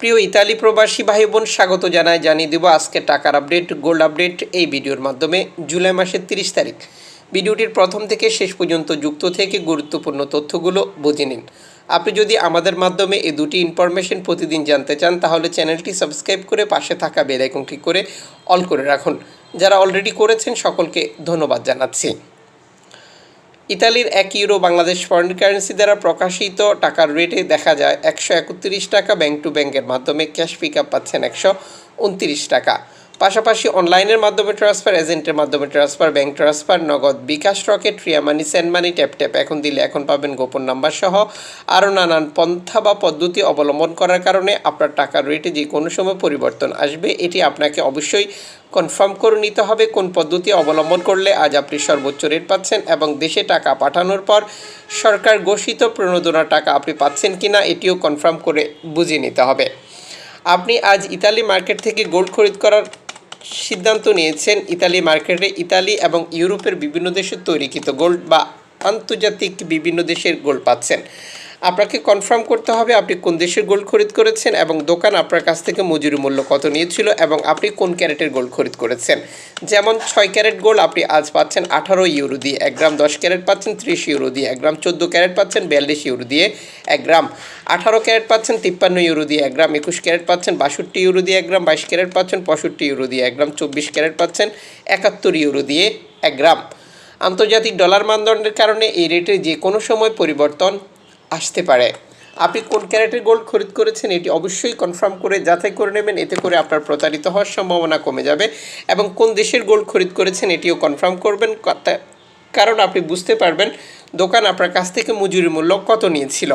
প্রিয় ইতালি প্রবাসী ভাই বোন, স্বাগত জানিয়ে দেব আজকে টাকার আপডেট, গোল্ড আপডেট এই ভিডিওর মাধ্যমে। জুলাই মাসের 30 তারিখ। ভিডিওটির প্রথম থেকে শেষ পর্যন্ত যুক্ত থেকে গুরুত্বপূর্ণ তথ্যগুলো বুঝে নিন। আপনি যদি আমাদের মাধ্যমে এই দুটি ইনফরমেশন প্রতিদিন জানতে চান তাহলে চ্যানেলটি সাবস্ক্রাইব করে পাশে থাকা বেল আইকন ক্লিক করে অল করে রাখুন। যারা অলরেডি করেছেন সকলকে ধন্যবাদ জানাচ্ছি। ইতালির 1 ইউরো বাংলাদেশ ফরেন কারেন্সি দ্বারা প্রকাশিত টাকার রেটে দেখা যায় 131 টাকা। ব্যাংক টু ব্যাংকের মাধ্যমে ক্যাশ পিক আপ পাচ্ছেন 129 টাকা। পাশাপাশি অনলাইনের মাধ্যমে ট্রান্সফার, এজেন্টের মাধ্যমে ট্রান্সফার, ব্যাংক ট্রান্সফার, নগদ, বিকাশ, রকেট, রিয়া মানি, সেন্ড মানি, ট্যাপ ট্যাপ এখন দিলে এখন পাবেন গোপন নাম্বার সহ আরও নানান পন্থা বা পদ্ধতি অবলম্বন করার কারণে আপনার টাকার রেটে যে কোনো সময় পরিবর্তন আসবে। এটি আপনাকে অবশ্যই কনফার্ম করে নিতে হবে কোন পদ্ধতি অবলম্বন করলে আজ আপনি সর্বোচ্চ রেট পাচ্ছেন এবং দেশে টাকা পাঠানোর পর সরকার ঘোষিত প্রণোদনার টাকা আপনি পাচ্ছেন কিনা এটিও কনফার্ম করে বুঝে নিতে হবে। আপনি আজ ইতালি মার্কেট থেকে গোল্ড খরিদ করার সিদ্ধান্ত নিয়েছেন। ইতালি মার্কেটে ইতালি এবং ইউরোপের বিভিন্ন দেশের তৈরিকৃত গোল্ড বা আন্তর্জাতিক বিভিন্ন দেশের গোল্ড পাচ্ছেন। আপনাকে কনফার্ম করতে হবে আপনি কোন দেশের গোল্ড খরিদ করেছেন এবং দোকান আপনার কাছ থেকে মজুরি মূল্য কত নিয়েছিল এবং আপনি কোন ক্যারেটের গোল্ড খরিদ করেছেন। যেমন 6 ক্যারেট গোল্ড আপনি আজ পাচ্ছেন 18 ইউরো দিয়ে, 1 গ্রাম 10 ক্যারেট পাচ্ছেন 30 ইউরো দিয়ে, 1 গ্রাম 14 ক্যারেট পাচ্ছেন 42 ইউরো দিয়ে, 1 গ্রাম 18 ক্যারেট পাচ্ছেন 53 ইউরো দিয়ে, 1 গ্রাম 21 ক্যারেট পাচ্ছেন 62 ইউরো দিয়ে, 1 গ্রাম 22 ক্যারেট পাচ্ছেন 65 ইউরো দিয়ে, 1 গ্রাম 24 ক্যারেট পাচ্ছেন 71 ইউরো দিয়ে 1 গ্রাম। আন্তর্জাতিক ডলার মানদণ্ডের কারণে এই রেটে যে কোনো সময় পরিবর্তন আসতে পারে। আপনি কোন ক্যারেটের গোল্ড খরিদ করেছেন এটি অবশ্যই কনফার্ম করে যাচাই করে নেবেন, এতে করে আপনার প্রতারিত হওয়ার সম্ভাবনা কমে যাবে। এবং কোন দেশের গোল্ড খরিদ করেছেন এটিও কনফার্ম করবেন, কারণ আপনি বুঝতে পারবেন দোকান আপনার কাছ থেকে মজুরি মূল্য কত নিয়েছিল।